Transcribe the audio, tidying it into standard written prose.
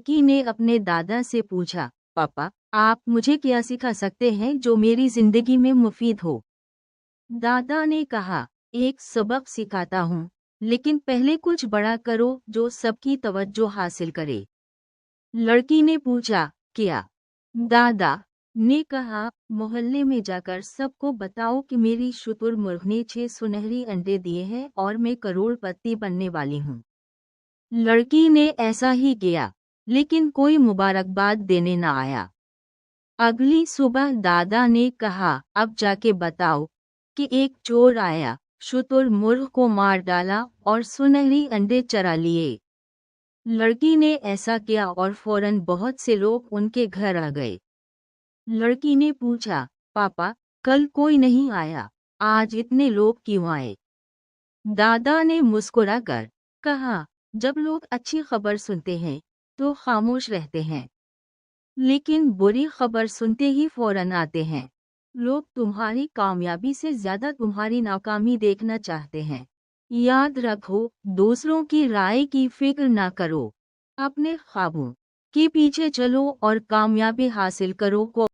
लड़की ने अपने दादा से पूछा, पापा, आप मुझे क्या सिखा सकते हैं जो मेरी जिंदगी में मुफीद हो? दादा ने कहा, एक सबक सिखाता हूँ, लेकिन पहले कुछ बड़ा करो जो सबकी तवज्जो हासिल करे। लड़की ने पूछा, क्या? दादा ने कहा, मोहल्ले में जाकर सबको बताओ कि मेरी शुतुरमुर्ग ने 6 सुनहरी अंडे दिए हैं और मैं करोड़पति बनने वाली हूँ। लड़की ने ऐसा ही किया, लेकिन कोई मुबारकबाद देने न आया। अगली सुबह दादा ने कहा, अब जाके बताओ कि एक चोर आया, शुतुरमुर्ग को मार डाला और सुनहरी अंडे चरा लिए। लड़की ने ऐसा किया और फौरन बहुत से लोग उनके घर आ गए। लड़की ने पूछा, पापा, कल कोई नहीं आया, आज इतने लोग क्यों आए? दादा ने मुस्कुराकर कहा, जब लोग अच्छी खबर सुनते हैं तो खामोश रहते हैं, लेकिन बुरी खबर सुनते ही फौरन आते हैं। लोग तुम्हारी कामयाबी से ज्यादा तुम्हारी नाकामी देखना चाहते हैं। याद रखो, दूसरों की राय की फिक्र ना करो, अपने ख्वाबों के पीछे चलो और कामयाबी हासिल करो।